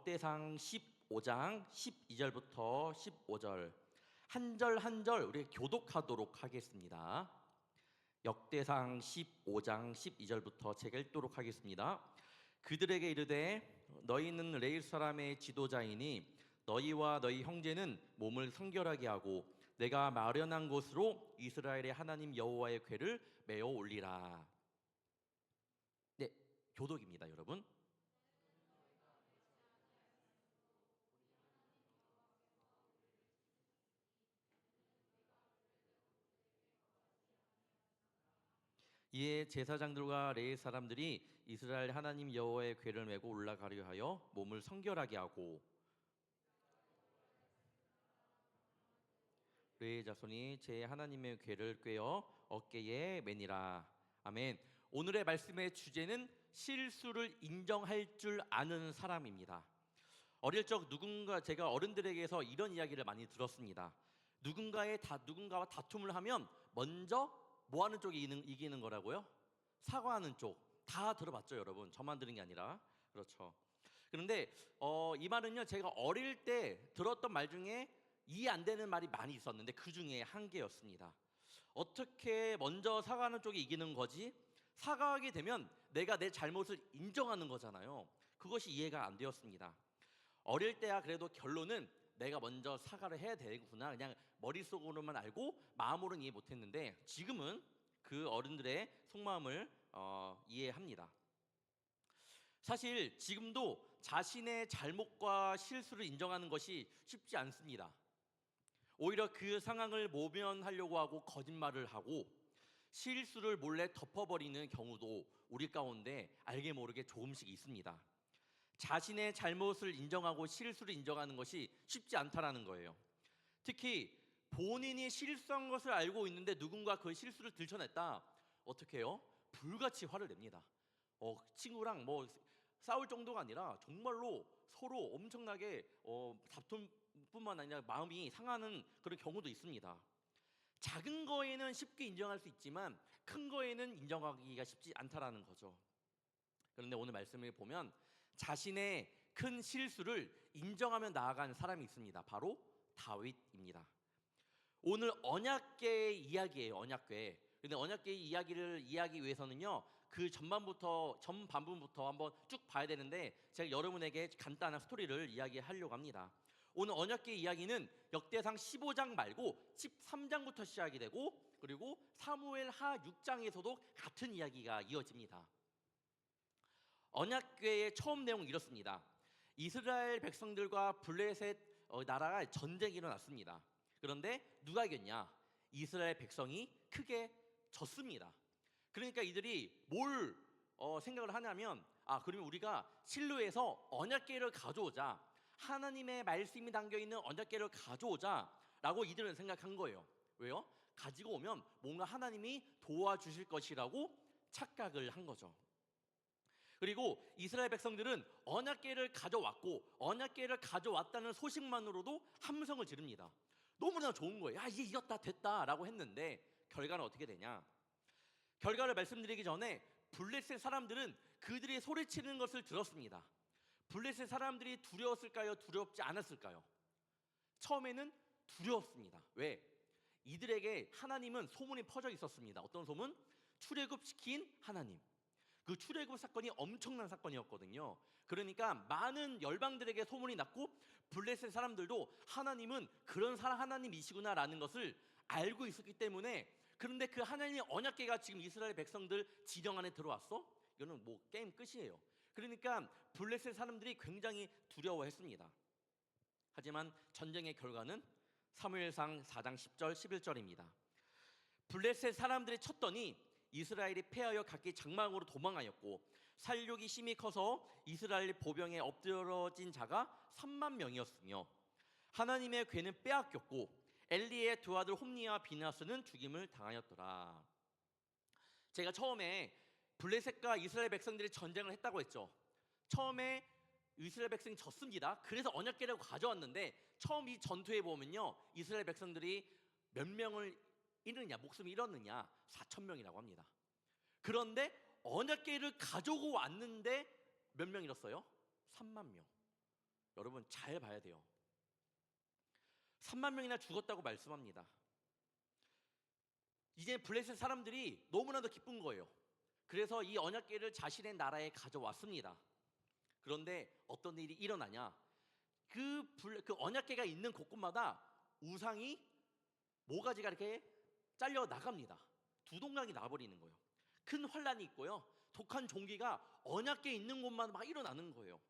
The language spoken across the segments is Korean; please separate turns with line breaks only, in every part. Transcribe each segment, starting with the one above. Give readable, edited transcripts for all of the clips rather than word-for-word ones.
역대상 15장 12절부터 15절 한 절 한 절 우리 교독하도록 하겠습니다. 역대상 15장 12절부터 제가 읽도록 하겠습니다. 그들에게 이르되 너희는 레위 사람의 지도자이니 너희와 너희 형제는 몸을 성결하게 하고 내가 마련한 곳으로 이스라엘의 하나님 여호와의 궤를 메어 올리라. 네, 교독입니다, 여러분. 이에 제사장들과 레위 사람들이 이스라엘 하나님 여호와의 궤를 메고 올라가려 하여 몸을 성결하게 하고 레위 자손이 제 하나님의 궤를 꿰어 어깨에 매니라. 아멘. 오늘의 말씀의 주제는 실수를 인정할 줄 아는 사람입니다. 어릴 적 제가 어른들에게서 이런 이야기를 많이 들었습니다. 누군가와 다툼을 하면 먼저 뭐 하는 쪽이 이기는 거라고요? 사과하는 쪽. 다 들어봤죠, 여러분? 저만 들은 게 아니라. 그렇죠. 그런데 이 말은요, 제가 어릴 때 들었던 말 중에 이해 안 되는 말이 많이 있었는데 그 중에 한 개였습니다. 어떻게 먼저 사과하는 쪽이 이기는 거지? 사과하게 되면 내가 내 잘못을 인정하는 거잖아요. 그것이 이해가 안 되었습니다. 어릴 때야 그래도 결론은 내가 먼저 사과를 해야 되구나 그냥 머릿속으로만 알고 마음으로는 이해 못했는데 지금은 그 어른들의 속마음을 이해합니다. 사실 지금도 자신의 잘못과 실수를 인정하는 것이 쉽지 않습니다. 오히려 그 상황을 모면하려고 하고 거짓말을 하고 실수를 몰래 덮어버리는 경우도 우리 가운데 알게 모르게 조금씩 있습니다. 자신의 잘못을 인정하고 실수를 인정하는 것이 쉽지 않다라는 거예요. 특히 본인이 실수한 것을 알고 있는데 누군가 그 실수를 들춰냈다. 어떻게 해요? 불같이 화를 냅니다. 친구랑 뭐 싸울 정도가 아니라 정말로 서로 엄청나게 다툼뿐만 아니라 마음이 상하는 그런 경우도 있습니다. 작은 거에는 쉽게 인정할 수 있지만 큰 거에는 인정하기가 쉽지 않다라는 거죠. 그런데 오늘 말씀을 보면 자신의 큰 실수를 인정하며 나아가는 사람이 있습니다. 바로 다윗입니다. 오늘 언약궤의 이야기예요. 언약궤. 근데 언약궤의 이야기를 이해하기 위해서는요, 그 전반부부터 한번 쭉 봐야 되는데 제가 여러분에게 간단한 스토리를 이야기하려고 합니다. 오늘 언약궤의 이야기는 역대상 15장 말고 13장부터 시작이 되고 그리고 사무엘하 6장에서도 같은 이야기가 이어집니다. 언약궤의 처음 내용은 이렇습니다. 이스라엘 백성들과 블레셋 나라가 전쟁이 일어났습니다. 그런데 누가 이겼냐? 이스라엘 백성이 크게 졌습니다. 그러니까 이들이 뭘 생각을 하냐면 그러면 우리가 실로에서 언약궤를 가져오자. 하나님의 말씀이 담겨있는 언약궤를 가져오자 라고 이들은 생각한 거예요. 왜요? 가지고 오면 뭔가 하나님이 도와주실 것이라고 착각을 한 거죠. 그리고 이스라엘 백성들은 언약궤를 가져왔고 언약궤를 가져왔다는 소식만으로도 함성을 지릅니다. 너무나 좋은 거예요. 이제 이겼다 됐다 라고 했는데 결과는 어떻게 되냐? 결과를 말씀드리기 전에 블레셋 사람들은 그들이 소리치는 것을 들었습니다. 블레셋 사람들이 두려웠을까요? 두렵지 않았을까요? 처음에는 두려웠습니다. 왜? 이들에게 하나님은 소문이 퍼져 있었습니다. 어떤 소문? 출애굽시킨 하나님. 그 출애굽 사건이 엄청난 사건이었거든요. 그러니까 많은 열방들에게 소문이 났고 블레셋 사람들도 하나님은 그런 하나님이시구나라는 것을 알고 있었기 때문에 그런데 그 하나님의 언약궤가 지금 이스라엘 백성들 지령 안에 들어왔어? 이거는 뭐 게임 끝이에요. 그러니까 블레셋 사람들이 굉장히 두려워했습니다. 하지만 전쟁의 결과는 사무엘상 4장 10절 11절입니다. 블레셋 사람들이 쳤더니 이스라엘이 패하여 각기 장막으로 도망하였고 살육이 심히 커서 이스라엘 보병에 엎드러진 자가 3만 명이었으며 하나님의 궤는 빼앗겼고 엘리의 두 아들 홈니와 비나스는 죽임을 당하였더라. 제가 처음에 블레셋과 이스라엘 백성들이 전쟁을 했다고 했죠. 처음에 이스라엘 백성이 졌습니다. 그래서 언약궤를 가져왔는데 처음 이 전투에 보면요, 이스라엘 백성들이 몇 명을 잃느냐, 목숨을 잃었느냐? 4천 명이라고 합니다. 그런데 언약궤를 가지고 왔는데 몇 명 잃었어요? 3만 명. 여러분 잘 봐야 돼요. 3만 명이나 죽었다고 말씀합니다. 이제 블레셋 사람들이 너무나도 기쁜 거예요. 그래서 이 언약궤를 자신의 나라에 가져왔습니다. 그런데 어떤 일이 일어나냐? 그 언약궤가 있는 곳곳마다 우상이 모가지가 이렇게 잘려 나갑니다. 두 동강이 나버리는 거예요. 큰 환란이 있고요. 독한 종기가 언약궤 있는 곳만 막 일어나는 거예요.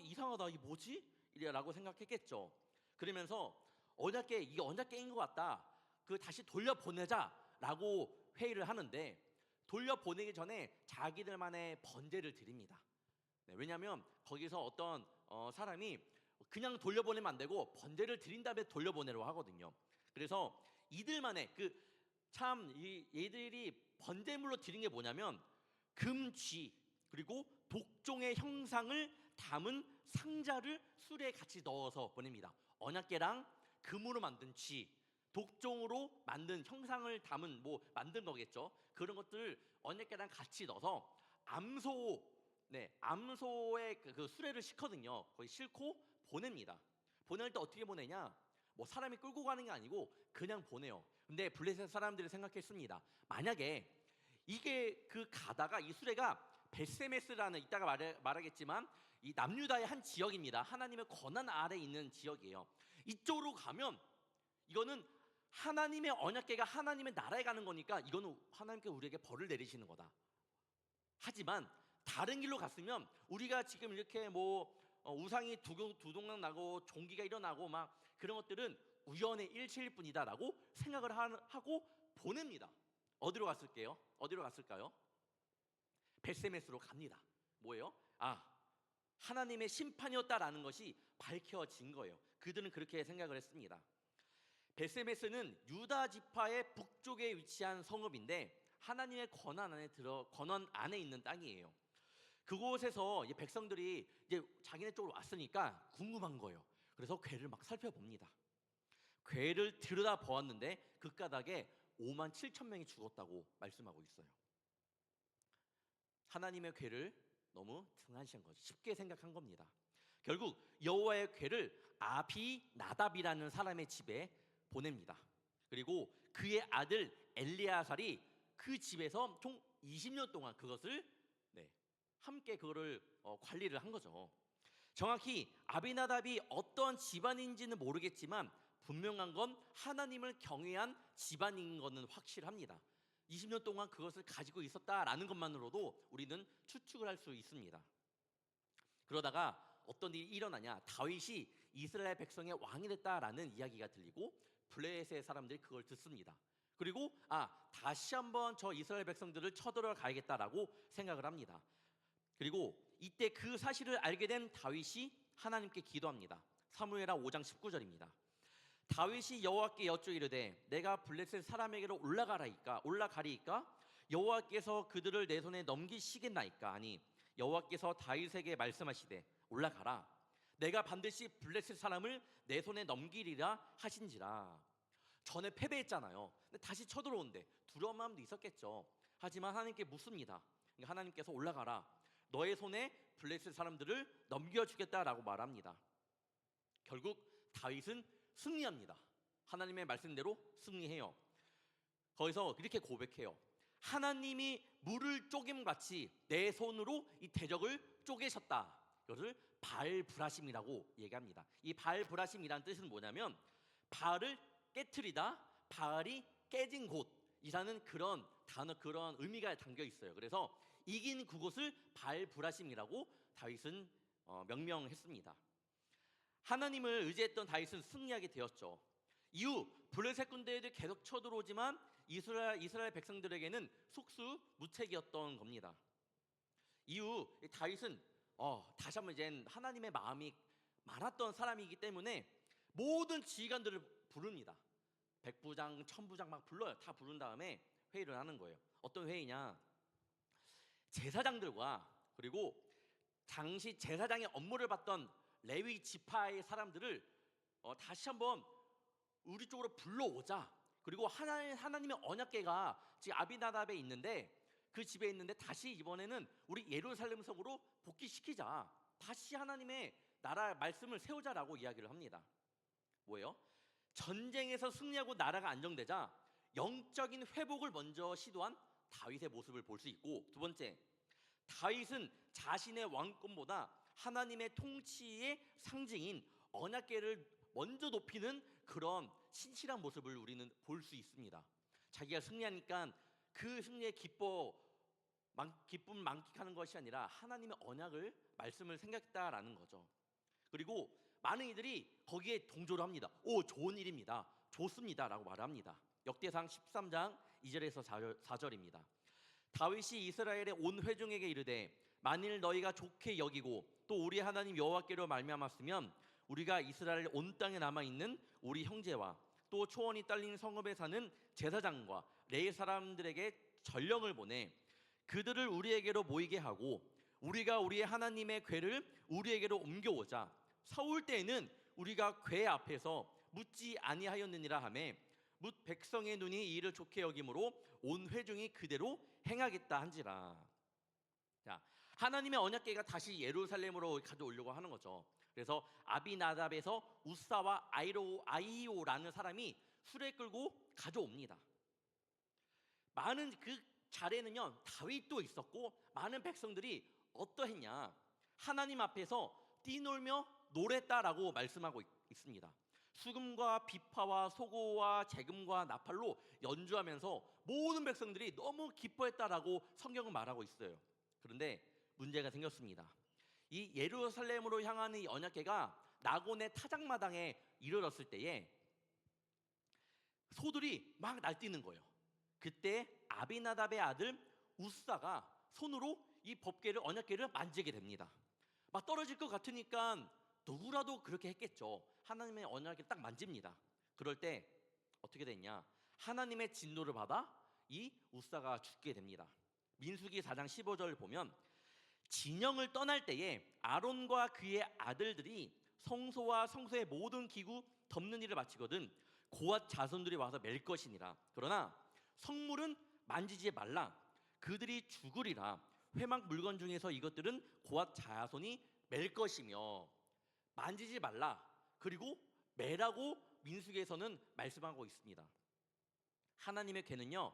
이상하다. 이게 뭐지? 라고 생각했겠죠. 그러면서 이게 언약궤인 것 같다. 다시 돌려보내자라고 회의를 하는데, 돌려보내기 전에 자기들만의 번제를 드립니다. 네, 왜냐하면 거기서 어떤 사람이 그냥 돌려보내면 안 되고 번제를 드린 다음에 돌려보내려고 하거든요. 그래서 이들만의 얘들이 번제물로 드린 게 뭐냐면 금쥐 그리고 독종의 형상을 담은 상자를 수레에 같이 넣어서 보냅니다. 언약궤랑 금으로 만든 쥐, 독종으로 만든 형상을 담은 만든 거겠죠. 그런 것들 언약궤랑 같이 넣어서 암소의 그 수레를 싣거든요. 거기 싣고 보냅니다. 보낼 때 어떻게 보내냐? 사람이 끌고 가는 게 아니고 그냥 보내요. 근데 블레셋 사람들이 생각했습니다. 만약에 이게 가다가 이 수레가 베세메스라는, 이따가 말하겠지만 이 남유다의 한 지역입니다. 하나님의 권한 아래 있는 지역이에요. 이쪽으로 가면 이거는 하나님의 언약궤가 하나님의 나라에 가는 거니까 이거는 하나님께서 우리에게 벌을 내리시는 거다. 하지만 다른 길로 갔으면 우리가 지금 이렇게 우상이 두동강 나고 종기가 일어나고 막 그런 것들은 우연의 일치일 뿐이다라고 생각을 하고 보냅니다. 어디로 갔을까요? 베세메스로 갑니다. 뭐예요? 하나님의 심판이었다라는 것이 밝혀진 거예요. 그들은 그렇게 생각을 했습니다. 베세메스는 유다 지파의 북쪽에 위치한 성읍인데 하나님의 권한 안에 있는 땅이에요. 그곳에서 백성들이 이제 자기네 쪽으로 왔으니까 궁금한 거예요. 그래서 궤를 막 살펴봅니다. 궤를 들여다 보았는데 그 까닭에 5만 7천 명이 죽었다고 말씀하고 있어요. 하나님의 궤를 너무 등한시한 거죠. 쉽게 생각한 겁니다. 결국 여호와의 궤를 아비나답이라는 사람의 집에 보냅니다. 그리고 그의 아들 엘리야살이 그 집에서 총 20년 동안 그것을 함께 그거를 관리를 한 거죠. 정확히 아비나답이 어떤 집안인지는 모르겠지만 분명한 건 하나님을 경외한 집안인 것은 확실합니다. 20년 동안 그것을 가지고 있었다라는 것만으로도 우리는 추측을 할 수 있습니다. 그러다가 어떤 일이 일어나냐? 다윗이 이스라엘 백성의 왕이 됐다라는 이야기가 들리고 블레셋 사람들이 그걸 듣습니다. 그리고 다시 한번 저 이스라엘 백성들을 쳐들어가야겠다라고 생각을 합니다. 그리고 이때 그 사실을 알게 된 다윗이 하나님께 기도합니다. 사무엘하 5장 19절입니다. 다윗이 여호와께 여쭈이르되 내가 블레셋 사람에게로 올라가리이까 여호와께서 그들을 내 손에 넘기시겠나이까 하니 여호와께서 다윗에게 말씀하시되 올라가라 내가 반드시 블레셋 사람을 내 손에 넘기리라 하신지라. 전에 패배했잖아요. 근데 다시 쳐들어온대. 두려운 마음도 있었겠죠. 하지만 하나님께 묻습니다. 하나님께서 올라가라 너의 손에 블레셋 사람들을 넘겨주겠다라고 말합니다. 결국 다윗은 승리합니다. 하나님의 말씀대로 승리해요. 거기서 이렇게 고백해요. 하나님이 물을 쪼김같이 내 손으로 이 대적을 쪼개셨다. 이것을 바알브라심이라고 얘기합니다. 이 바알브라심이라는 뜻은 뭐냐면 바알을 깨트리다, 바알이 깨진 곳이라는 그런 단어, 그런 의미가 담겨 있어요. 그래서 이긴 그곳을 바알브라심이라고 다윗은 명명했습니다. 하나님을 의지했던 다윗은 승리하게 되었죠. 이후 블레셋 군대들이 계속 쳐들어오지만 이스라엘 백성들에게는 속수무책이었던 겁니다. 이후 다윗은 다시 한번 이제 하나님의 마음이 많았던 사람이기 때문에 모든 지휘관들을 부릅니다. 백부장, 천부장 막 불러요. 다 부른 다음에 회의를 하는 거예요. 어떤 회의냐? 제사장들과 그리고 당시 제사장의 업무를 받던 레위 지파의 사람들을 다시 한번 우리 쪽으로 불러오자. 그리고 하나님의 언약궤가 지금 아비나답에 있는데 그 집에 있는데 다시 이번에는 우리 예루살렘 성으로 복귀시키자. 다시 하나님의 나라 말씀을 세우자라고 이야기를 합니다. 뭐예요? 전쟁에서 승리하고 나라가 안정되자 영적인 회복을 먼저 시도한 다윗의 모습을 볼 수 있고, 두 번째, 다윗은 자신의 왕권보다 하나님의 통치의 상징인 언약궤를 먼저 높이는 그런 신실한 모습을 우리는 볼 수 있습니다. 자기가 승리하니까 그 승리에 기쁨 만끽하는 것이 아니라 하나님의 언약을 말씀을 생각했다라는 거죠. 그리고 많은 이들이 거기에 동조를 합니다. 오, 좋은 일입니다, 좋습니다 라고 말합니다. 역대상 13장 2절에서 4절입니다. 다윗이 이스라엘의 온 회중에게 이르되 만일 너희가 좋게 여기고 또 우리 하나님 여호와께로 말미암았으면 우리가 이스라엘 온 땅에 남아있는 우리 형제와 또 초원이 딸린 성읍에 사는 제사장과 레위 사람들에게 전령을 보내 그들을 우리에게로 모이게 하고 우리가 우리의 하나님의 궤를 우리에게로 옮겨오자. 서울 때에는 우리가 궤 앞에서 묻지 아니하였느니라 하매 묻 백성의 눈이 이 일을 좋게 여김으로 온 회중이 그대로 행하겠다 한지라. 자, 하나님의 언약궤가 다시 예루살렘으로 가져오려고 하는 거죠. 그래서 아비나답에서 우사와 아이오라는 사람이 수레 끌고 가져옵니다. 많은 그 자리에는요 다윗도 있었고 많은 백성들이 어떠했냐, 하나님 앞에서 뛰놀며 노랬다라고 말씀하고 있습니다. 수금과 비파와 소고와 재금과 나팔로 연주하면서 모든 백성들이 너무 기뻐했다라고 성경은 말하고 있어요. 그런데 문제가 생겼습니다. 이 예루살렘으로 향하는 이 언약궤가 나곤의 타작마당에 이르렀을 때에 소들이 막 날뛰는 거예요. 그때 아비나답의 아들 우사가 손으로 이 법궤를, 언약궤를 만지게 됩니다. 막 떨어질 것 같으니까 누구라도 그렇게 했겠죠. 하나님의 언약궤를 딱 만집니다. 그럴 때 어떻게 됐냐, 하나님의 진노를 받아 이 우사가 죽게 됩니다. 민수기 4장 15절을 보면 진영을 떠날 때에 아론과 그의 아들들이 성소와 성소의 모든 기구 덮는 일을 마치거든 고앗 자손들이 와서 맬 것이니라. 그러나 성물은 만지지 말라. 그들이 죽으리라. 회막 물건 중에서 이것들은 고앗 자손이 맬 것이며 만지지 말라. 그리고 매라고 민수기에서는 말씀하고 있습니다. 하나님의 궤는요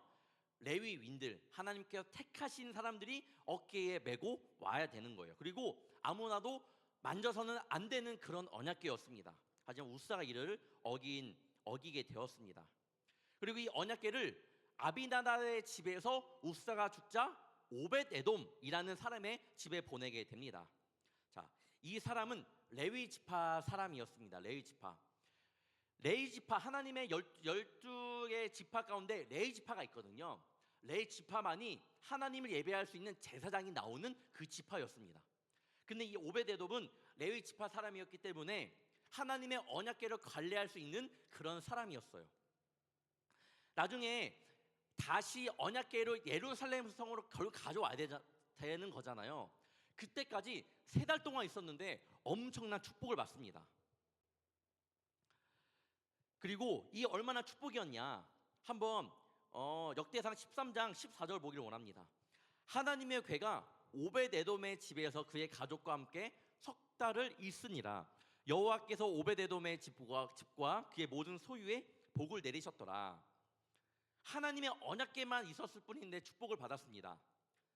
레위인들, 하나님께서 택하신 사람들이 어깨에 메고 와야 되는 거예요. 그리고 아무나도 만져서는 안 되는 그런 언약궤였습니다. 하지만 우사가 이를 어기게 되었습니다. 그리고 이 언약궤를 아비나답의 집에서 우사가 죽자 오벳에돔이라는 사람의 집에 보내게 됩니다. 자, 이 사람은 레위 지파 사람이었습니다. 레위 지파, 하나님의 12의 지파 가운데 레위 지파가 있거든요. 레위 지파만이 하나님을 예배할 수 있는 제사장이 나오는 그 지파였습니다. 근데 이 오벳에돔은 레위 지파 사람이었기 때문에 하나님의 언약궤를 관리할 수 있는 그런 사람이었어요. 나중에 다시 언약궤를 예루살렘 성으로 결국 가져와야 되는 거잖아요. 그때까지 3달 동안 있었는데 엄청난 축복을 받습니다. 그리고 이 얼마나 축복이었냐, 한번 역대상 13장 14절 보기를 원합니다. 하나님의 궤가 오벳에돔의 집에서 그의 가족과 함께 석 달을 있으니라. 여호와께서 오벳에돔의 집과 그의 모든 소유에 복을 내리셨더라. 하나님의 언약궤만 있었을 뿐인데 축복을 받았습니다.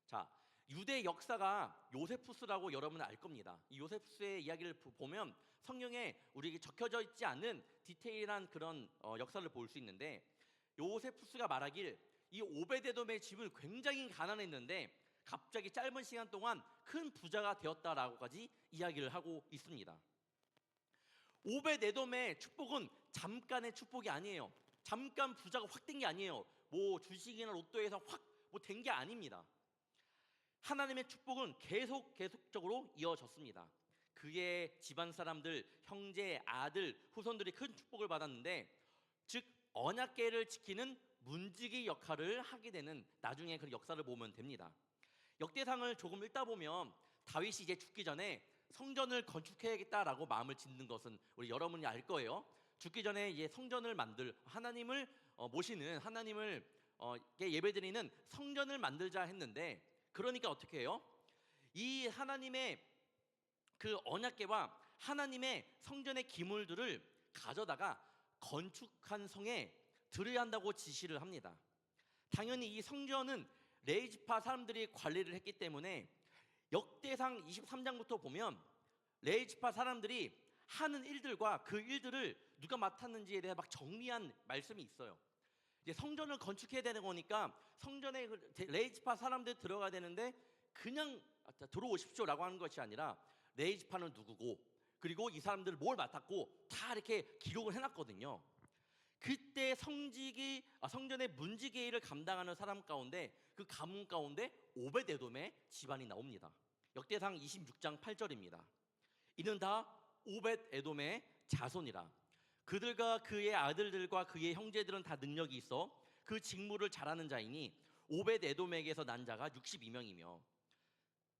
자, 유대 역사가 요세푸스라고 여러분은 알 겁니다. 이 요세푸스의 이야기를 보면 성경에 우리에게 적혀져 있지 않은 디테일한 그런 역사를 볼 수 있는데, 요세푸스가 말하길 이 오벳에돔의 집은 굉장히 가난했는데 갑자기 짧은 시간 동안 큰 부자가 되었다라고까지 이야기를 하고 있습니다. 오벳에돔의 축복은 잠깐의 축복이 아니에요. 잠깐 부자가 확 된 게 아니에요. 뭐 주식이나 로또에서 확 뭐 된 게 아닙니다. 하나님의 축복은 계속적으로 이어졌습니다. 그의 집안 사람들, 형제, 아들, 후손들이 큰 축복을 받았는데, 즉 언약궤를 지키는 문지기 역할을 하게 되는 나중에 그 역사를 보면 됩니다. 역대상을 조금 읽다 보면 다윗이 이제 죽기 전에 성전을 건축해야겠다라고 마음을 짓는 것은 우리 여러분이 알 거예요. 죽기 전에 이제 성전을 하나님을 모시는, 하나님을 예배드리는 성전을 만들자 했는데, 그러니까 어떻게 해요? 이 하나님의 그 언약궤와 하나님의 성전의 기물들을 가져다가 건축한 성에 들여야 한다고 지시를 합니다. 당연히 이 성전은 레위지파 사람들이 관리를 했기 때문에 역대상 23장부터 보면 레위지파 사람들이 하는 일들과 그 일들을 누가 맡았는지에 대해 막 정리한 말씀이 있어요. 이제 성전을 건축해야 되는 거니까 성전에 레위지파 사람들 들어가야 되는데 그냥 들어오십시오라고 하는 것이 아니라 레위지파는 누구고 그리고 이 사람들 뭘 맡았고 다 이렇게 기록을 해놨거든요. 그때 성전의 문지기를 감당하는 사람 가운데 그 가문 가운데 오벳에돔의 집안이 나옵니다. 역대상 26장 8절입니다. 이는 다 오벳에돔의 자손이라. 그들과 그의 아들들과 그의 형제들은 다 능력이 있어 그 직무를 잘하는 자이니 오벳에돔에게서 난 자가 62명이며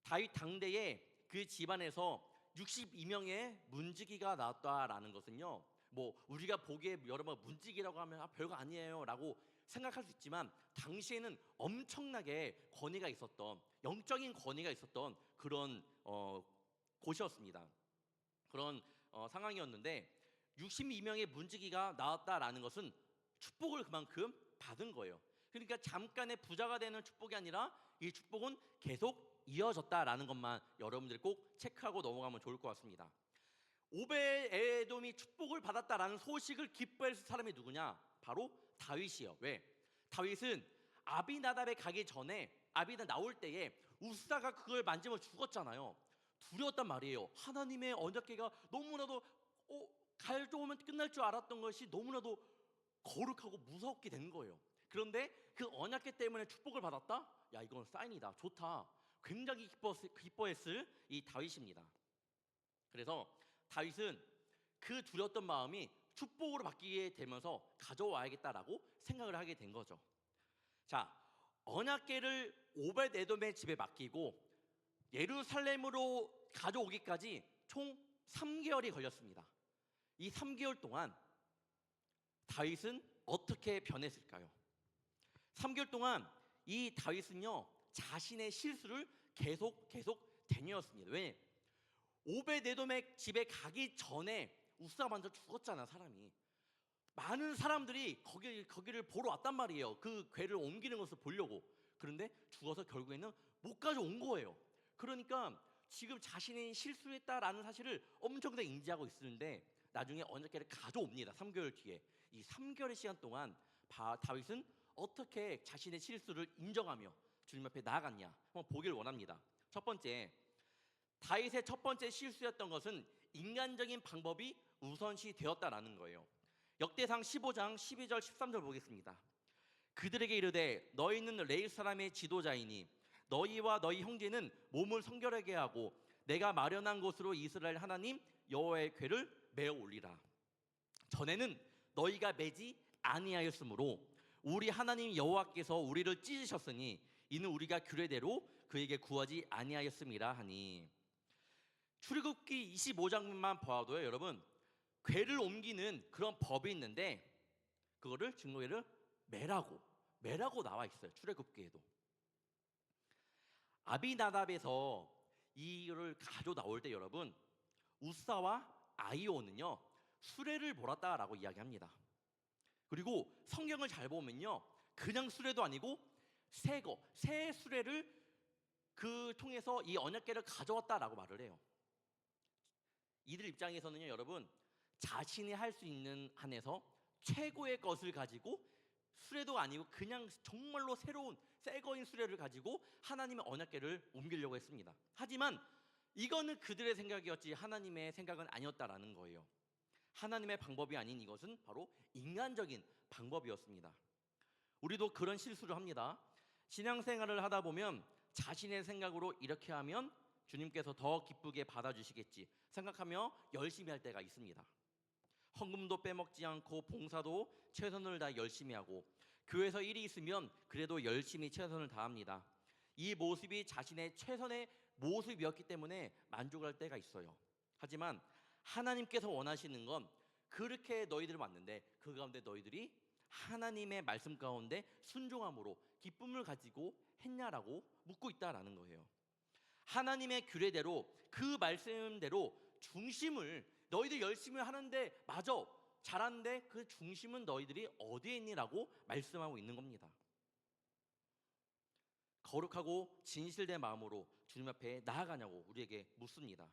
다윗 당대에 그 집안에서 62명의 문지기가 나왔다라는 것은요, 뭐 우리가 보기에 여러분 문지기라고 하면 별거 아니에요 라고 생각할 수 있지만 당시에는 엄청나게 권위가 있었던, 영적인 권위가 있었던 그런 곳이었습니다. 그런 상황이었는데 62명의 문지기가 나왔다라는 것은 축복을 그만큼 받은 거예요. 그러니까 잠깐의 부자가 되는 축복이 아니라 이 축복은 계속 이어졌다라는 것만 여러분들이 꼭 체크하고 넘어가면 좋을 것 같습니다. 오벳에돔이 축복을 받았다라는 소식을 기뻐했을 사람이 누구냐? 바로 다윗이에요. 왜? 다윗은 아비나답에 가기 전에 아비나답 나올 때에 우사가 그걸 만지면 죽었잖아요. 두려웠단 말이에요. 하나님의 언약궤가 너무나도 가져오면 끝날 줄 알았던 것이 너무나도 거룩하고 무섭게 된 거예요. 그런데 그 언약궤 때문에 축복을 받았다? 야, 이건 사인이다. 좋다. 굉장히 기뻐했을 이 다윗입니다. 그래서 다윗은 그 두려웠던 마음이 축복으로 바뀌게 되면서 가져와야겠다라고 생각을 하게 된 거죠. 자, 언약궤를 오벳에돔의 집에 맡기고 예루살렘으로 가져오기까지 총 3개월이 걸렸습니다. 이 3개월 동안 다윗은 어떻게 변했을까요? 3개월 동안 이 다윗은요, 자신의 실수를 계속 되뇌었습니다. 왜? 오벳에돔의 집에 가기 전에 우사가 먼저 죽었잖아, 사람이. 많은 사람들이 거기를 보러 왔단 말이에요. 그 궤를 옮기는 것을 보려고. 그런데 죽어서 결국에는 못 가져온 거예요. 그러니까 지금 자신이 실수했다라는 사실을 엄청나게 인지하고 있는데 나중에 언약궤를 가져옵니다. 3개월 뒤에. 이 3개월의 시간 동안 다윗은 어떻게 자신의 실수를 인정하며 주님 앞에 나아갔냐 한번 보길 원합니다. 첫 번째, 다윗의 첫 번째 실수였던 것은 인간적인 방법이 우선시 되었다라는 거예요. 역대상 15장 12절 13절 보겠습니다. 그들에게 이르되 너희는 레위 사람의 지도자이니 너희와 너희 형제는 몸을 성결하게 하고 내가 마련한 곳으로 이스라엘 하나님 여호와의 궤를 메어 올리라. 전에는 너희가 매지 아니하였으므로 우리 하나님 여호와께서 우리를 찢으셨으니 이는 우리가 규례대로 그에게 구하지 아니하였음이라 하니. 출애굽기 25장만 보아도요, 여러분, 궤를 옮기는 그런 법이 있는데 그거를 증거궤를 매라고 나와 있어요. 출애굽기에도. 아비나답에서 이를 가져 나올 때 여러분, 우사와 아이오는요 수레를 몰았다라고 이야기합니다. 그리고 성경을 잘 보면요, 그냥 수레도 아니고 새 수레를 그 통해서 이 언약궤를 가져왔다라고 말을 해요. 이들 입장에서는요, 여러분, 자신이 할 수 있는 한에서 최고의 것을 가지고 수레도 아니고 그냥 정말로 새로운 새거인 수레를 가지고 하나님의 언약궤를 옮기려고 했습니다. 하지만 이거는 그들의 생각이었지 하나님의 생각은 아니었다라는 거예요. 하나님의 방법이 아닌 이것은 바로 인간적인 방법이었습니다. 우리도 그런 실수를 합니다. 신앙생활을 하다 보면 자신의 생각으로 이렇게 하면 주님께서 더 기쁘게 받아주시겠지 생각하며 열심히 할 때가 있습니다. 헌금도 빼먹지 않고 봉사도 최선을 다해 열심히 하고 교회에서 일이 있으면 그래도 열심히 최선을 다합니다. 이 모습이 자신의 최선의 모습이었기 때문에 만족할 때가 있어요. 하지만 하나님께서 원하시는 건 그렇게 너희들을 왔는데 그 가운데 너희들이 하나님의 말씀 가운데 순종함으로 기쁨을 가지고 했냐라고 묻고 있다라는 거예요. 하나님의 규례대로 그 말씀대로 중심을 너희들 열심히 하는데 맞아 잘하는데 그 중심은 너희들이 어디에 있니라고 말씀하고 있는 겁니다. 거룩하고 진실된 마음으로 주님 앞에 나아가냐고 우리에게 묻습니다.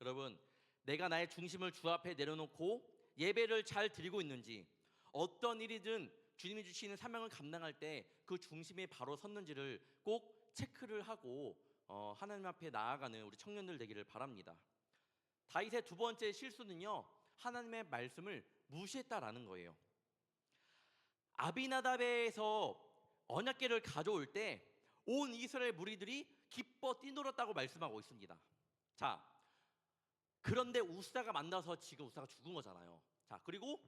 여러분, 내가 나의 중심을 주 앞에 내려놓고 예배를 잘 드리고 있는지, 어떤 일이든 주님이 주시는 사명을 감당할 때 그 중심에 바로 섰는지를 꼭 체크를 하고 하나님 앞에 나아가는 우리 청년들 되기를 바랍니다. 다윗의 두 번째 실수는요, 하나님의 말씀을 무시했다라는 거예요. 아비나답에서 언약궤를 가져올 때 온 이스라엘 무리들이 기뻐 뛰놀았다고 말씀하고 있습니다. 자, 그런데 우사가 만나서 지금 우사가 죽은 거잖아요. 자, 그리고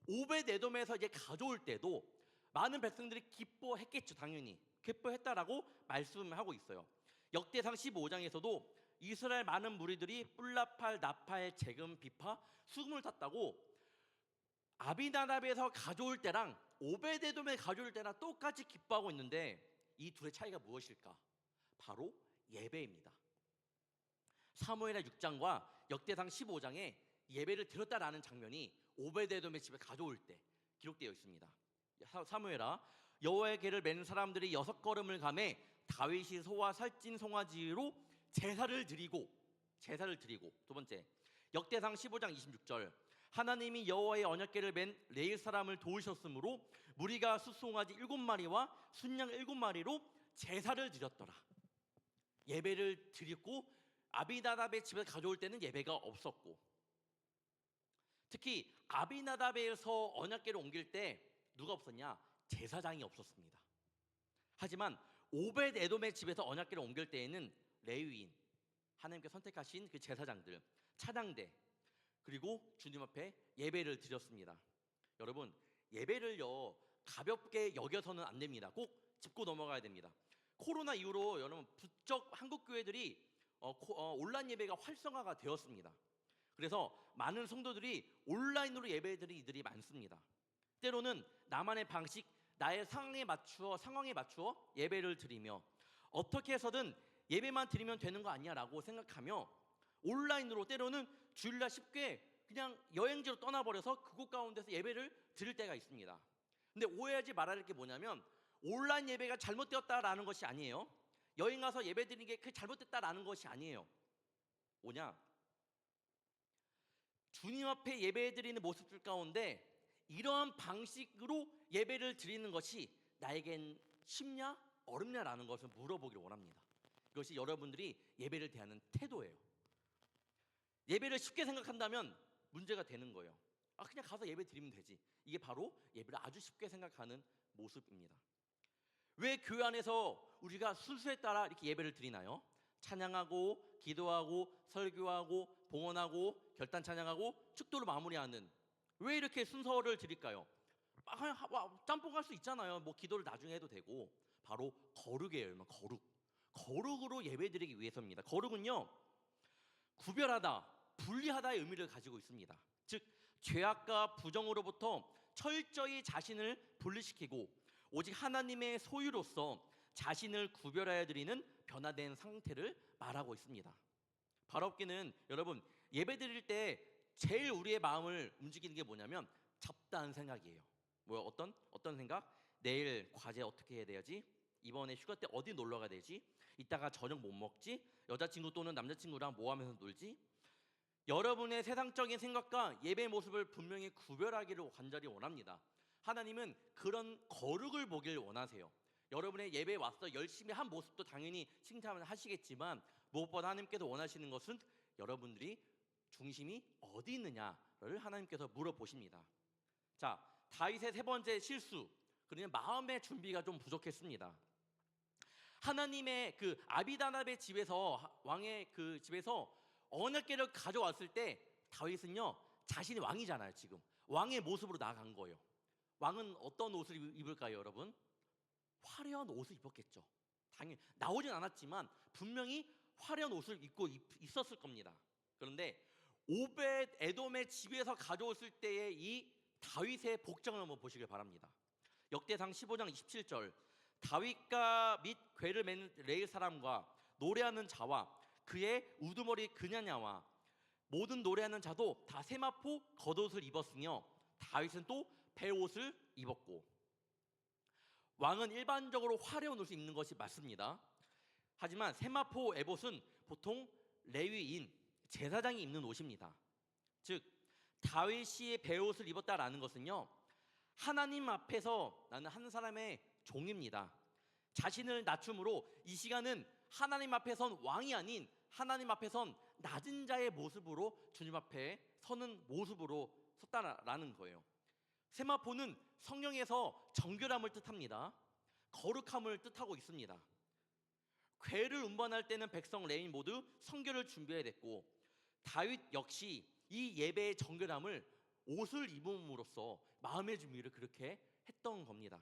오벳에돔에서 이제 가져올 때도 많은 백성들이 기뻐했겠죠. 당연히 기뻐했다라고 말씀하고 있어요. 역대상 15장에서도 이스라엘 많은 무리들이 뿔나팔, 나팔, 재금, 비파, 수금을 탔다고 아비나답에서 가져올 때랑 오벳에돔에 가져올 때랑 똑같이 기뻐하고 있는데 이 둘의 차이가 무엇일까? 바로 예배입니다. 사무엘하 6장과 역대상 15장에 예배를 드렸다라는 장면이 오벳에돔의 집에 가져올 때 기록되어 있습니다. 사무엘하 여호와의 궤를 맨 사람들이 6걸음을 가매 다윗이 소와 살찐 송아지로 제사를 드리고 두 번째 역대상 15장 26절 하나님이 여호와의 언약궤를 맨 레일 사람을 도우셨으므로 무리가 숫송아지 7마리와 순양 7마리로 제사를 드렸더라. 예배를 드렸고 아비나답의 집에 가져올 때는 예배가 없었고, 특히 아비나답에서 언약궤를 옮길 때 누가 없었냐? 제사장이 없었습니다. 하지만 오벳에돔의 집에서 언약궤를 옮길 때에는 레위인, 하나님께 선택하신 그 제사장들, 찬양대, 그리고 주님 앞에 예배를 드렸습니다. 여러분, 예배를요 가볍게 여겨서는 안 됩니다. 꼭 짚고 넘어가야 됩니다. 코로나 이후로 여러분 부쩍 한국 교회들이 온라인 예배가 활성화가 되었습니다. 그래서 많은 성도들이 온라인으로 예배드리는 이들이 많습니다. 때로는 나만의 방식, 나의 상황에 맞추어 예배를 드리며 어떻게 해서든 예배만 드리면 되는 거 아니야라고 생각하며 온라인으로 때로는 주일날 쉽게 그냥 여행지로 떠나버려서 그곳 가운데서 예배를 드릴 때가 있습니다. 근데 오해하지 말아야 할 게 뭐냐면 온라인 예배가 잘못되었다라는 것이 아니에요. 여행 가서 예배 드리는 게 잘못됐다라는 것이 아니에요. 뭐냐? 주님 앞에 예배 드리는 모습들 가운데 이러한 방식으로 예배를 드리는 것이 나에겐 쉽냐 어렵냐라는 것을 물어보기를 원합니다. 이것이 여러분들이 예배를 대하는 태도예요. 예배를 쉽게 생각한다면 문제가 되는 거예요. 그냥 가서 예배 드리면 되지. 이게 바로 예배를 아주 쉽게 생각하는 모습입니다. 왜 교회 안에서 우리가 순서에 따라 이렇게 예배를 드리나요? 찬양하고 기도하고 설교하고 봉헌하고 결단 찬양하고 축도를 마무리하는, 왜 이렇게 순서를 드릴까요? 짬뽕 할 수 있잖아요. 뭐 기도를 나중에 해도 되고. 바로 거룩이에요. 거룩으로 예배드리기 위해서입니다. 거룩은요 구별하다, 분리하다의 의미를 가지고 있습니다. 즉 죄악과 부정으로부터 철저히 자신을 분리시키고 오직 하나님의 소유로서 자신을 구별하여 드리는 변화된 상태를 말하고 있습니다. 바롭게는 여러분 예배 드릴 때 제일 우리의 마음을 움직이는 게 뭐냐면 잡다한 생각이에요. 어떤 생각? 내일 과제 어떻게 해야 되지? 이번에 휴가 때 어디 놀러 가야 되지? 이따가 저녁 못 먹지? 여자친구 또는 남자친구랑 뭐 하면서 놀지? 여러분의 세상적인 생각과 예배의 모습을 분명히 구별하기를 간절히 원합니다. 하나님은 그런 거룩을 보길 원하세요. 여러분의 예배에 와서 열심히 한 모습도 당연히 칭찬을 하시겠지만 무엇보다 하나님께서 원하시는 것은 여러분들이 중심이 어디 있느냐를 하나님께서 물어보십니다. 자, 다윗의 세 번째 실수, 그러면 마음의 준비가 좀 부족했습니다. 하나님의 그 아비나답의 집에서, 왕의 그 집에서 언약궤를 가져왔을 때 다윗은요 자신이 왕이잖아요. 지금 왕의 모습으로 나아간 거예요. 왕은 어떤 옷을 입을까요, 여러분? 화려한 옷을 입었겠죠. 당연히 나오진 않았지만 분명히 화려한 옷을 입고 있었을 겁니다. 그런데 오벳 에돔의 집에서 가져왔을 때의 이 다윗의 복장을 한번 보시길 바랍니다. 역대상 15장 27절 다윗과 및 궤를 맨 레일 사람과 노래하는 자와 그의 우두머리 그냐냐와 모든 노래하는 자도 다 세마포 겉옷을 입었으며 다윗은 또 베옷을 입었고. 왕은 일반적으로 화려한 옷을 입는 것이 맞습니다. 하지만 세마포 에봇은 보통 레위인 제사장이 입는 옷입니다. 즉 다윗이 베옷을 입었다라는 것은요, 하나님 앞에서 나는 한 사람의 종입니다. 자신을 낮춤으로 이 시간은 하나님 앞에 선 왕이 아닌 하나님 앞에 선 낮은 자의 모습으로 주님 앞에 서는 모습으로 섰다라는 거예요. 세마포는 성경에서 정결함을 뜻합니다. 거룩함을 뜻하고 있습니다. 궤를 운반할 때는 백성 레인 모두 성결을 준비해야 됐고, 다윗 역시 이 예배의 정결함을 옷을 입음으로써 마음의 준비를 그렇게 했던 겁니다.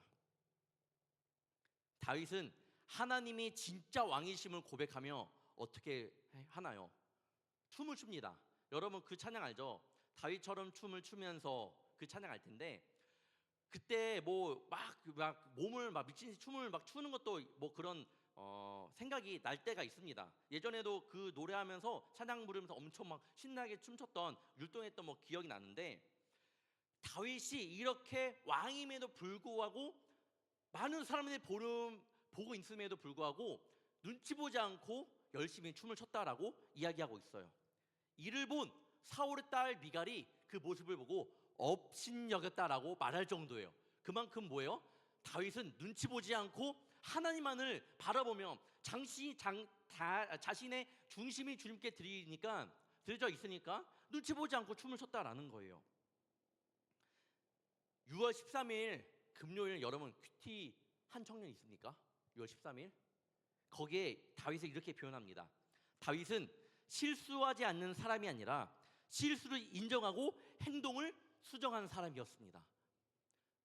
다윗은 하나님이 진짜 왕이심을 고백하며 어떻게 하나요? 춤을 춥니다. 여러분 그 찬양 알죠? 다윗처럼 춤을 추면서 그 찬양 알 텐데, 그때 뭐 막 몸을 막 미친 듯이 춤을 막 추는 것도 뭐 그런 생각이 날 때가 있습니다. 예전에도 그 노래하면서 찬양 부르면서 엄청 막 신나게 춤췄던 율동했던 뭐 기억이 나는데, 다윗이 이렇게 왕임에도 불구하고 많은 사람들이 보고 있음에도 불구하고 눈치 보지 않고 열심히 춤을 췄다라고 이야기하고 있어요. 이를 본 사울의 딸 미갈이 그 모습을 보고 업신여겼다라고 말할 정도예요. 그만큼 뭐예요? 다윗은 눈치 보지 않고 하나님만을 바라보며 자신의 중심이 주님께 드려져 있으니까 눈치 보지 않고 춤을 췄다라는 거예요. 6월 13일 금요일 여러분 큐티 한 청년 있습니까? 6월 13일 거기에 다윗을 이렇게 표현합니다. 다윗은 실수하지 않는 사람이 아니라 실수를 인정하고 행동을 수정하는 사람이었습니다.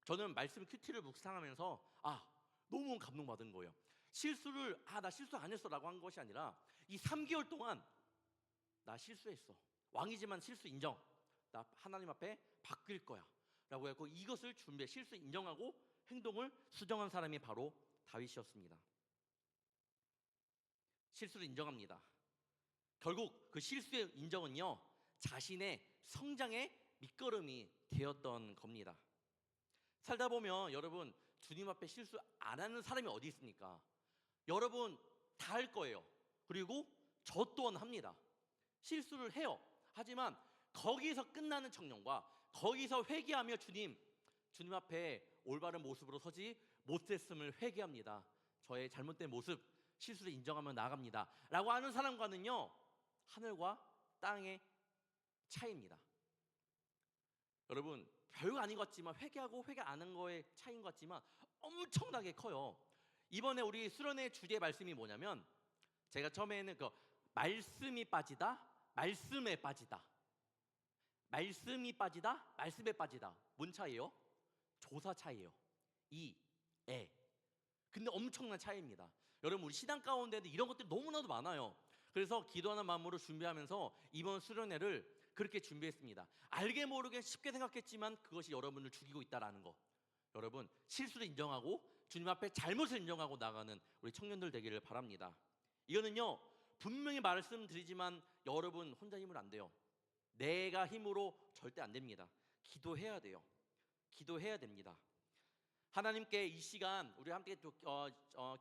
저는 말씀 큐티를 묵상하면서 너무 감동받은 거예요. 실수를 나 실수 안 했어라고 한 것이 아니라 이 3개월 동안 나 실수했어. 왕이지만 실수 인정. 나 하나님 앞에 바뀔 거야. 라고 해서 이것을 실수 인정하고 행동을 수정한 사람이 바로 다윗이었습니다. 실수를 인정합니다. 결국 그 실수의 인정은요, 자신의 성장의 밑거름이 되었던 겁니다. 살다 보면 여러분 주님 앞에 실수 안 하는 사람이 어디 있습니까? 여러분 다 할 거예요. 그리고 저 또한 합니다. 실수를 해요. 하지만 거기서 끝나는 청년과 거기서 회개하며 주님 앞에 올바른 모습으로 서지 못했음을 회개합니다. 저의 잘못된 모습, 실수를 인정하며 나아갑니다. 라고 하는 사람과는요, 하늘과 땅의 차이입니다. 여러분 별거 아닌 것 같지만 회개하고 회개 안 한 거의 차이인 것 같지만 엄청나게 커요. 이번에 우리 수련회 주제 말씀이 뭐냐면, 제가 처음에는 말씀이 빠지다, 말씀에 빠지다. 말씀이 빠지다, 말씀에 빠지다. 뭔 차이예요? 조사 차이예요. 에. 근데 엄청난 차이입니다. 여러분 우리 신앙 가운데도 이런 것들이 너무나도 많아요. 그래서 기도하는 마음으로 준비하면서 이번 수련회를 그렇게 준비했습니다. 알게 모르게 쉽게 생각했지만 그것이 여러분을 죽이고 있다라는 거. 여러분 실수를 인정하고 주님 앞에 잘못을 인정하고 나가는 우리 청년들 되기를 바랍니다. 이거는요 분명히 말씀드리지만 여러분 혼자 힘으로 안 돼요. 내가 힘으로 절대 안 됩니다. 기도해야 돼요. 기도해야 됩니다. 하나님께 이 시간 우리 함께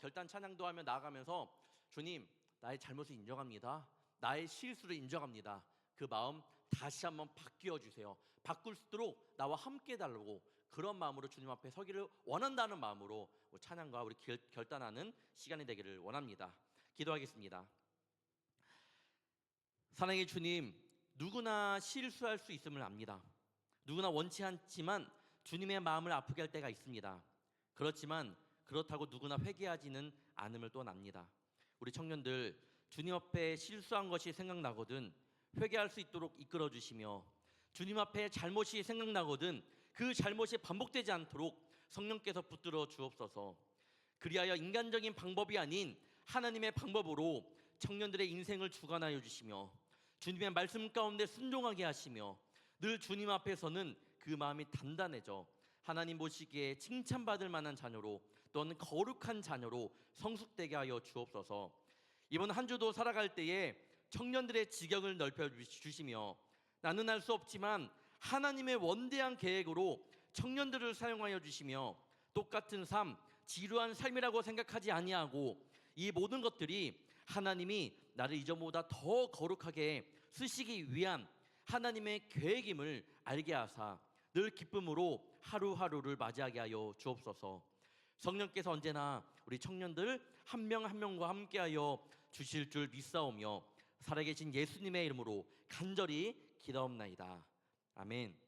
결단 찬양도 하며 나아가면서 주님 나의 잘못을 인정합니다. 나의 실수를 인정합니다. 그 마음 다시 한번 바뀌어 주세요. 바꿀 수 있도록 나와 함께 달라고, 그런 마음으로 주님 앞에 서기를 원한다는 마음으로 찬양과 우리 결단하는 시간이 되기를 원합니다. 기도하겠습니다. 사랑의 주님, 누구나 실수할 수 있음을 압니다. 누구나 원치 않지만 주님의 마음을 아프게 할 때가 있습니다. 그렇지만 그렇다고 누구나 회개하지는 않음을 또 압니다. 우리 청년들 주님 앞에 실수한 것이 생각나거든 회개할 수 있도록 이끌어 주시며, 주님 앞에 잘못이 생각나거든 그 잘못이 반복되지 않도록 성령께서 붙들어 주옵소서. 그리하여 인간적인 방법이 아닌 하나님의 방법으로 청년들의 인생을 주관하여 주시며 주님의 말씀 가운데 순종하게 하시며 늘 주님 앞에서는 그 마음이 단단해져 하나님 보시기에 칭찬받을 만한 자녀로 또는 거룩한 자녀로 성숙되게 하여 주옵소서. 이번 한 주도 살아갈 때에 청년들의 지경을 넓혀 주시며 나는 알 수 없지만 하나님의 원대한 계획으로 청년들을 사용하여 주시며 똑같은 삶, 지루한 삶이라고 생각하지 아니하고 이 모든 것들이 하나님이 나를 이전보다 더 거룩하게 쓰시기 위한 하나님의 계획임을 알게 하사 늘 기쁨으로 하루하루를 맞이하게 하여 주옵소서. 성령께서 언제나 우리 청년들 한 명 한 명과 함께하여 주실 줄 믿사오며 살아계신 예수님의 이름으로 간절히 기도옵나이다. 아멘.